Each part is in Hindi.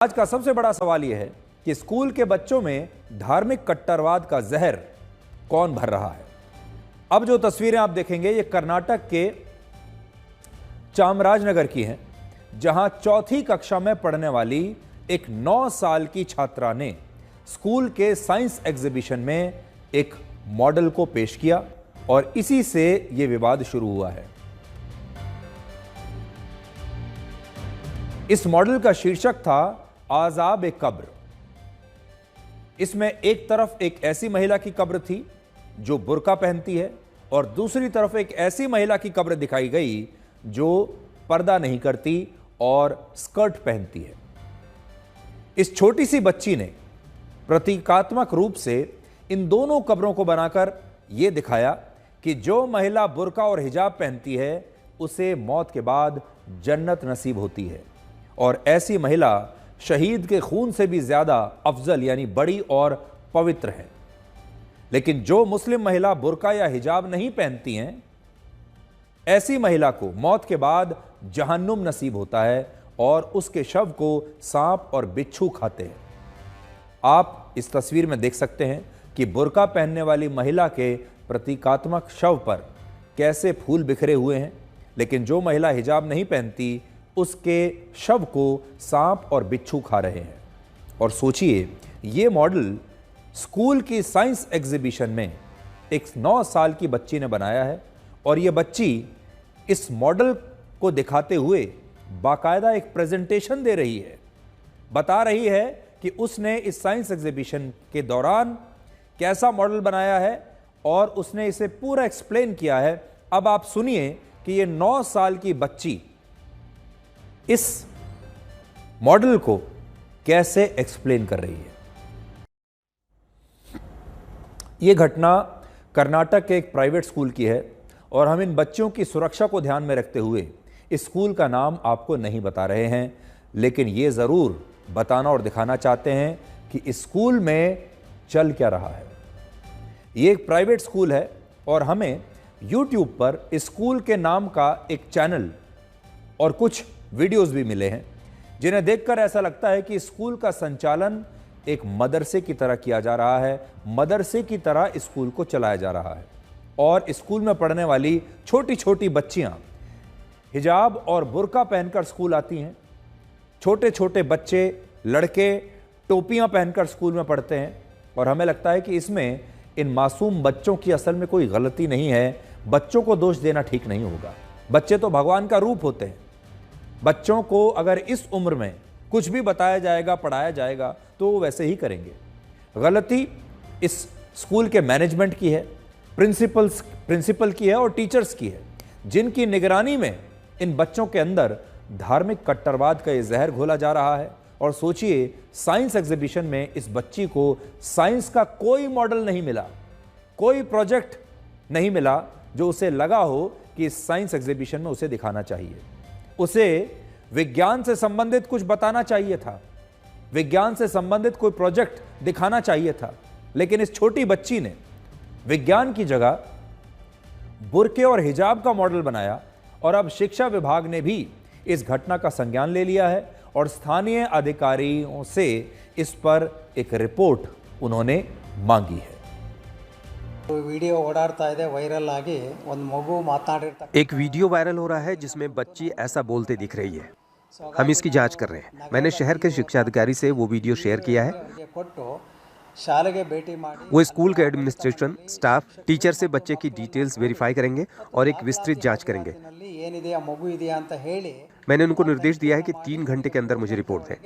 आज का सबसे बड़ा सवाल यह है कि स्कूल के बच्चों में धार्मिक कट्टरवाद का जहर कौन भर रहा है। अब जो तस्वीरें आप देखेंगे ये कर्नाटक के चामराजनगर की हैं, जहां चौथी कक्षा में पढ़ने वाली एक 9 साल की छात्रा ने स्कूल के साइंस एग्जीबिशन में एक मॉडल को पेश किया और इसी से यह विवाद शुरू हुआ है। इस मॉडल का शीर्षक था आजाब ए कब्र। इसमें एक तरफ एक ऐसी महिला की कब्र थी जो बुर्का पहनती है और दूसरी तरफ एक ऐसी महिला की कब्र दिखाई गई जो पर्दा नहीं करती और स्कर्ट पहनती है। इस छोटी सी बच्ची ने प्रतीकात्मक रूप से इन दोनों कब्रों को बनाकर यह दिखाया कि जो महिला बुर्का और हिजाब पहनती है उसे मौत के बाद जन्नत नसीब होती है और ऐसी महिला शहीद के खून से भी ज्यादा अफजल यानी बड़ी और पवित्र है। लेकिन जो मुस्लिम महिला बुर्का या हिजाब नहीं पहनती हैं, ऐसी महिला को मौत के बाद जहन्नुम नसीब होता है और उसके शव को सांप और बिच्छू खाते हैं। आप इस तस्वीर में देख सकते हैं कि बुर्का पहनने वाली महिला के प्रतीकात्मक शव पर कैसे फूल बिखरे हुए हैं, लेकिन जो महिला हिजाब नहीं पहनती उसके शव को सांप और बिच्छू खा रहे हैं। और सोचिए, ये मॉडल स्कूल की साइंस एग्जीबिशन में एक 9 साल की बच्ची ने बनाया है और ये बच्ची इस मॉडल को दिखाते हुए बाकायदा एक प्रेजेंटेशन दे रही है, बता रही है कि उसने इस साइंस एग्जीबिशन के दौरान कैसा मॉडल बनाया है और उसने इसे पूरा एक्सप्लेन किया है। अब आप सुनिए कि ये 9 साल की बच्ची इस मॉडल को कैसे एक्सप्लेन कर रही है। यह घटना कर्नाटक के एक प्राइवेट स्कूल की है और हम इन बच्चों की सुरक्षा को ध्यान में रखते हुए इस स्कूल का नाम आपको नहीं बता रहे हैं, लेकिन ये जरूर बताना और दिखाना चाहते हैं कि इस स्कूल में चल क्या रहा है। ये एक प्राइवेट स्कूल है और हमें YouTube पर इस स्कूल के नाम का एक चैनल और कुछ वीडियोस भी मिले हैं जिन्हें देखकर ऐसा लगता है कि स्कूल का संचालन एक मदरसे की तरह किया जा रहा है, मदरसे की तरह स्कूल को चलाया जा रहा है और स्कूल में पढ़ने वाली छोटी छोटी बच्चियां हिजाब और बुर्का पहनकर स्कूल आती हैं। छोटे छोटे बच्चे, लड़के टोपियां पहनकर स्कूल में पढ़ते हैं और हमें लगता है कि इसमें इन मासूम बच्चों की असल में कोई गलती नहीं है। बच्चों को दोष देना ठीक नहीं होगा। बच्चे तो भगवान का रूप होते हैं। बच्चों को अगर इस उम्र में कुछ भी बताया जाएगा, पढ़ाया जाएगा तो वो वैसे ही करेंगे। गलती इस स्कूल के मैनेजमेंट की है, प्रिंसिपल की है और टीचर्स की है, जिनकी निगरानी में इन बच्चों के अंदर धार्मिक कट्टरवाद का ये जहर घोला जा रहा है। और सोचिए, साइंस एग्जीबिशन में इस बच्ची को साइंस का कोई मॉडल नहीं मिला, कोई प्रोजेक्ट नहीं मिला जो उसे लगा हो कि इस साइंस एग्जीबिशन में उसे दिखाना चाहिए। उसे विज्ञान से संबंधित कुछ बताना चाहिए था, विज्ञान से संबंधित कोई प्रोजेक्ट दिखाना चाहिए था, लेकिन इस छोटी बच्ची ने विज्ञान की जगह बुर्के और हिजाब का मॉडल बनाया। और अब शिक्षा विभाग ने भी इस घटना का संज्ञान ले लिया है और स्थानीय अधिकारियों से इस पर एक रिपोर्ट उन्होंने मांगी है। एक वीडियो वायरल हो रहा है जिसमें बच्ची ऐसा बोलते दिख रही है। हम इसकी जांच कर रहे हैं। मैंने शहर के शिक्षा अधिकारी से वो वीडियो शेयर किया है। वो स्कूल के एडमिनिस्ट्रेशन, स्टाफ, टीचर से बच्चे की डिटेल्स वेरीफाई करेंगे और एक विस्तृत जांच करेंगे। मैंने उनको निर्देश दिया है कि 3 घंटे के अंदर मुझे रिपोर्ट दें।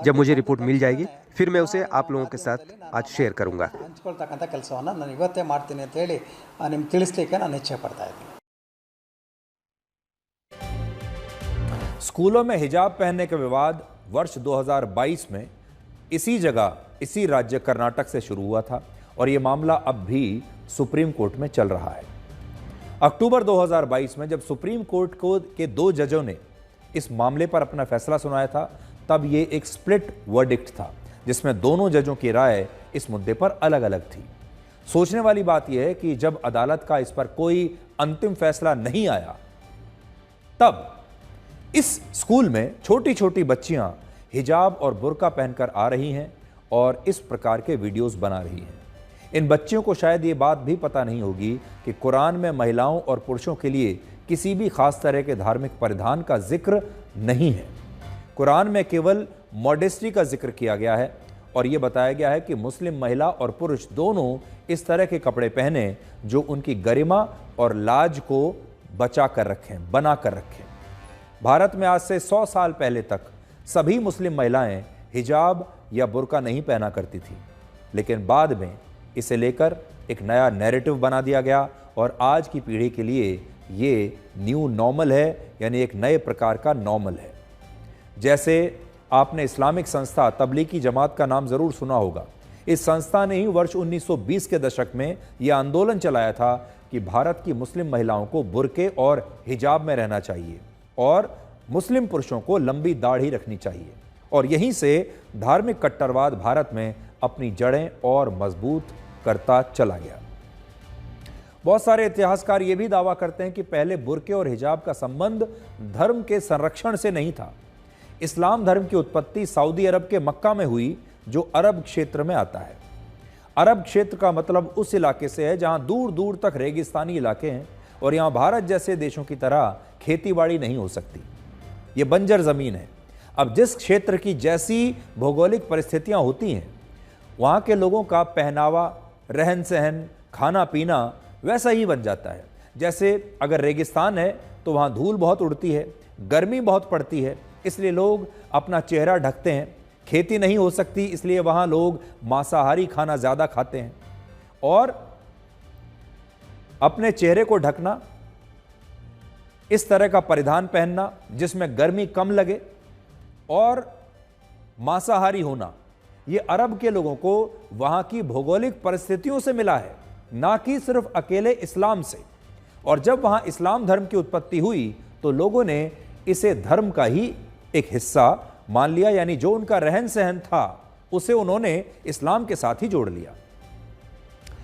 जब मुझे रिपोर्ट मिल जाएगी फिर मैं उसे आप लोगों के साथ आज शेयर करूंगा। स्कूलों में हिजाब पहनने का विवाद वर्ष 2022 में इसी जगह, इसी राज्य कर्नाटक से शुरू हुआ था और यह मामला अब भी सुप्रीम कोर्ट में चल रहा है। अक्टूबर 2022 में जब सुप्रीम कोर्ट के 2 जजों ने इस मामले पर अपना फैसला सुनाया था, तब ये एक स्प्लिट वर्डिक्ट था जिसमें दोनों जजों की राय इस मुद्दे पर अलग अलग थी। सोचने वाली बात यह है कि जब अदालत का इस पर कोई अंतिम फैसला नहीं आया, तब इस स्कूल में छोटी छोटी बच्चियां हिजाब और बुर्का पहनकर आ रही हैं और इस प्रकार के वीडियोस बना रही हैं। इन बच्चियों को शायद ये बात भी पता नहीं होगी कि कुरान में महिलाओं और पुरुषों के लिए किसी भी खास तरह के धार्मिक परिधान का जिक्र नहीं है। कुरान में केवल मॉडेस्टी का जिक्र किया गया है और ये बताया गया है कि मुस्लिम महिला और पुरुष दोनों इस तरह के कपड़े पहने जो उनकी गरिमा और लाज को बचा कर रखें, बना कर रखें। भारत में आज से 100 साल पहले तक सभी मुस्लिम महिलाएं हिजाब या बुर्का नहीं पहना करती थी, लेकिन बाद में इसे लेकर एक नया नैरेटिव बना दिया गया और आज की पीढ़ी के लिए ये न्यू नॉर्मल है, यानी एक नए प्रकार का नॉर्मल है। जैसे आपने इस्लामिक संस्था तबलीगी जमात का नाम ज़रूर सुना होगा। इस संस्था ने ही वर्ष 1920 के दशक में यह आंदोलन चलाया था कि भारत की मुस्लिम महिलाओं को बुर्के और हिजाब में रहना चाहिए और मुस्लिम पुरुषों को लंबी दाढ़ी रखनी चाहिए, और यहीं से धार्मिक कट्टरवाद भारत में अपनी जड़ें और मजबूत करता चला गया। बहुत सारे इतिहासकार ये भी दावा करते हैं कि पहले बुर्के और हिजाब का संबंध धर्म के संरक्षण से नहीं था। इस्लाम धर्म की उत्पत्ति सऊदी अरब के मक्का में हुई, जो अरब क्षेत्र में आता है। अरब क्षेत्र का मतलब उस इलाके से है जहां दूर दूर तक रेगिस्तानी इलाके हैं और यहां भारत जैसे देशों की तरह खेतीबाड़ी नहीं हो सकती। ये बंजर जमीन है। अब जिस क्षेत्र की जैसी भौगोलिक परिस्थितियां होती हैं, वहां के लोगों का पहनावा, रहन सहन, खाना पीना वैसा ही बन जाता है। जैसे अगर रेगिस्तान है तो वहां धूल बहुत उड़ती है, गर्मी बहुत पड़ती है, इसलिए लोग अपना चेहरा ढकते हैं। खेती नहीं हो सकती, इसलिए वहां लोग मांसाहारी खाना ज़्यादा खाते हैं। और अपने चेहरे को ढकना, इस तरह का परिधान पहनना जिसमें गर्मी कम लगे और मांसाहारी होना, ये अरब के लोगों को वहां की भौगोलिक परिस्थितियों से मिला है, ना कि सिर्फ अकेले इस्लाम से। और जब वहां इस्लाम धर्म की उत्पत्ति हुई तो लोगों ने इसे धर्म का ही एक हिस्सा मान लिया, यानी जो उनका रहन सहन था उसे उन्होंने इस्लाम के साथ ही जोड़ लिया।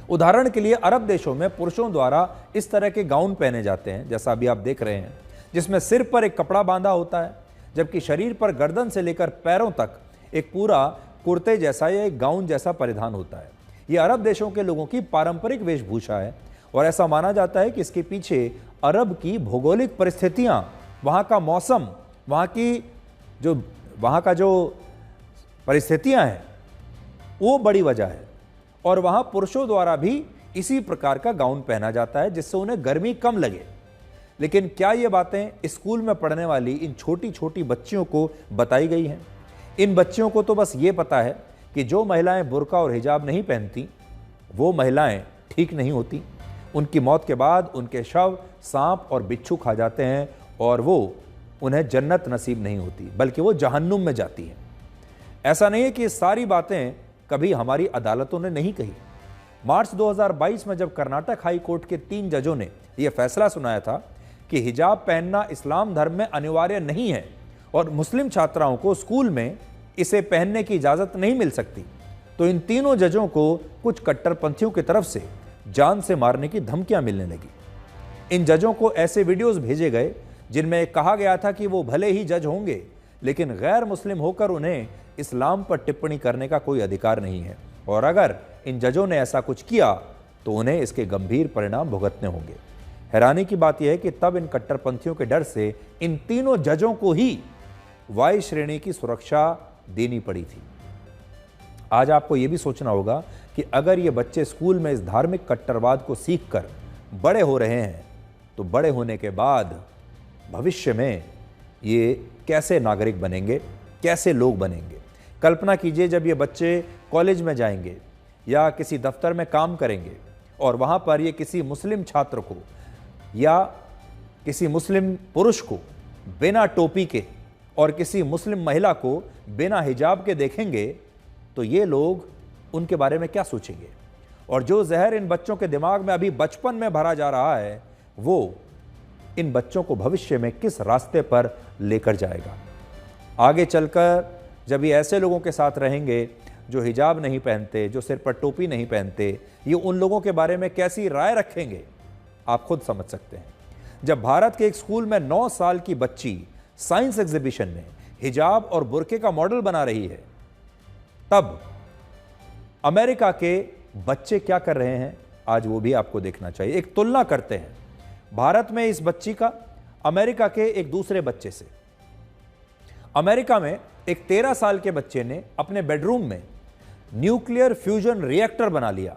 उदाहरण के लिए अरब देशों में पुरुषों द्वारा इस तरह के गाउन पहने जाते हैं, जैसा अभी आप देख रहे हैं, जिसमें सिर पर एक कपड़ा बांधा होता है, जबकि शरीर पर गर्दन से लेकर पैरों तक एक पूरा कुर्ते जैसा या एक गाउन जैसा परिधान होता है। यह अरब देशों के लोगों की पारंपरिक वेशभूषा है और ऐसा माना जाता है कि इसके पीछे अरब की भौगोलिक परिस्थितियां, वहां का मौसम, वहां का जो परिस्थितियां हैं, वो बड़ी वजह है। और वहां पुरुषों द्वारा भी इसी प्रकार का गाउन पहना जाता है जिससे उन्हें गर्मी कम लगे। लेकिन क्या ये बातें स्कूल में पढ़ने वाली इन छोटी छोटी बच्चियों को बताई गई हैं? इन बच्चियों को तो बस ये पता है कि जो महिलाएं बुर्का और हिजाब नहीं पहनती वो महिलाएं ठीक नहीं होती। उनकी मौत के बाद उनके शव सांप और बिच्छू खा जाते हैं और वो उन्हें जन्नत नसीब नहीं होती, बल्कि वो जहन्नुम में जाती हैं। ऐसा नहीं है कि ये सारी बातें कभी हमारी अदालतों ने नहीं कही। मार्च 2022 में जब कर्नाटक हाई कोर्ट के 3 जजों ने यह फैसला सुनाया था कि हिजाब पहनना इस्लाम धर्म में अनिवार्य नहीं है और मुस्लिम छात्राओं को स्कूल में इसे पहनने की इजाज़त नहीं मिल सकती, तो इन तीनों जजों को कुछ कट्टरपंथियों की तरफ से जान से मारने की धमकियां मिलने लगी। इन जजों को ऐसे वीडियोस भेजे गए जिनमें कहा गया था कि वो भले ही जज होंगे, लेकिन गैर मुस्लिम होकर उन्हें इस्लाम पर टिप्पणी करने का कोई अधिकार नहीं है, और अगर इन जजों ने ऐसा कुछ किया तो उन्हें इसके गंभीर परिणाम भुगतने होंगे। हैरानी की बात यह है कि तब इन कट्टरपंथियों के डर से इन तीनों जजों को ही वाई श्रेणी की सुरक्षा देनी पड़ी थी। आज आपको यह भी सोचना होगा कि अगर ये बच्चे स्कूल में इस धार्मिक कट्टरवाद को सीखकर बड़े हो रहे हैं तो बड़े होने के बाद भविष्य में ये कैसे नागरिक बनेंगे, कैसे लोग बनेंगे। कल्पना कीजिए जब ये बच्चे कॉलेज में जाएंगे या किसी दफ्तर में काम करेंगे और वहाँ पर ये किसी मुस्लिम छात्र को या किसी मुस्लिम पुरुष को बिना टोपी के और किसी मुस्लिम महिला को बिना हिजाब के देखेंगे तो ये लोग उनके बारे में क्या सोचेंगे। और जो जहर इन बच्चों के दिमाग में अभी बचपन में भरा जा रहा है वो इन बच्चों को भविष्य में किस रास्ते पर लेकर जाएगा। आगे चलकर जब ये ऐसे लोगों के साथ रहेंगे जो हिजाब नहीं पहनते, जो सिर पर टोपी नहीं पहनते, ये उन लोगों के बारे में कैसी राय रखेंगे आप खुद समझ सकते हैं। जब भारत के एक स्कूल में 9 साल की बच्ची साइंस एग्जीबिशन में हिजाब और बुर्के का मॉडल बना रही है, तब अमेरिका के बच्चे क्या कर रहे हैं आज वो भी आपको देखना चाहिए। एक तुलना करते हैं भारत में इस बच्ची का अमेरिका के एक दूसरे बच्चे से। अमेरिका में एक 13 साल के बच्चे ने अपने बेडरूम में न्यूक्लियर फ्यूजन रिएक्टर बना लिया,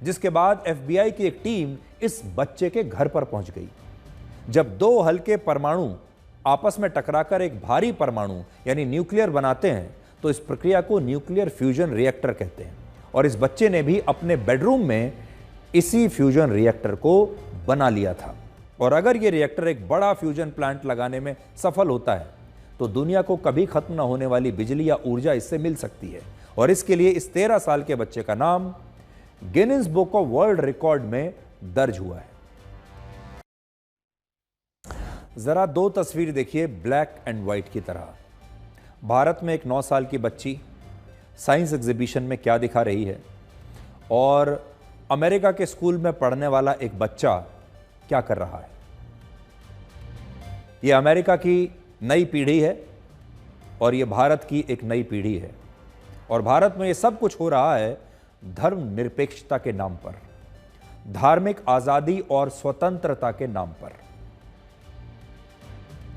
जिसके बाद FBI की एक टीम इस बच्चे के घर पर पहुंच गई। जब दो हल्के परमाणु आपस में टकराकर एक भारी परमाणु यानी न्यूक्लियर बनाते हैं तो इस प्रक्रिया को न्यूक्लियर फ्यूजन रिएक्टर कहते हैं। और इस बच्चे ने भी अपने बेडरूम में इसी फ्यूजन रिएक्टर को बना लिया था। और अगर ये रिएक्टर एक बड़ा फ्यूजन प्लांट लगाने में सफल होता है तो दुनिया को कभी खत्म ना होने वाली बिजली या ऊर्जा इससे मिल सकती है। और इसके लिए इस 13 साल के बच्चे का नाम Guinness book of world record में दर्ज हुआ है। जरा दो तस्वीर देखिए ब्लैक एंड व्हाइट की तरह। भारत में एक 9 साल की बच्ची साइंस एग्जीबिशन में क्या दिखा रही है और अमेरिका के स्कूल में पढ़ने वाला एक बच्चा क्या कर रहा है। यह अमेरिका की नई पीढ़ी है और यह भारत की एक नई पीढ़ी है। और भारत में यह सब कुछ हो रहा है धर्मनिरपेक्षता के नाम पर, धार्मिक आजादी और स्वतंत्रता के नाम पर।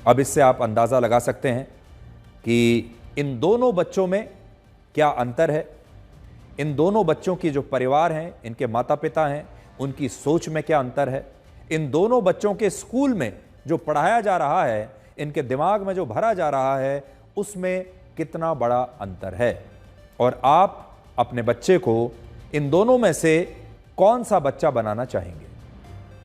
अब इससे आप अंदाजा लगा सकते हैं कि इन दोनों बच्चों में क्या अंतर है। इन दोनों बच्चों की जो परिवार हैं, इनके माता पिता हैं, उनकी सोच में क्या अंतर है। इन दोनों बच्चों के स्कूल में जो पढ़ाया जा रहा है, इनके दिमाग में जो भरा जा रहा है, उसमें कितना बड़ा अंतर है। और आप अपने बच्चे को इन दोनों में से कौन सा बच्चा बनाना चाहेंगे।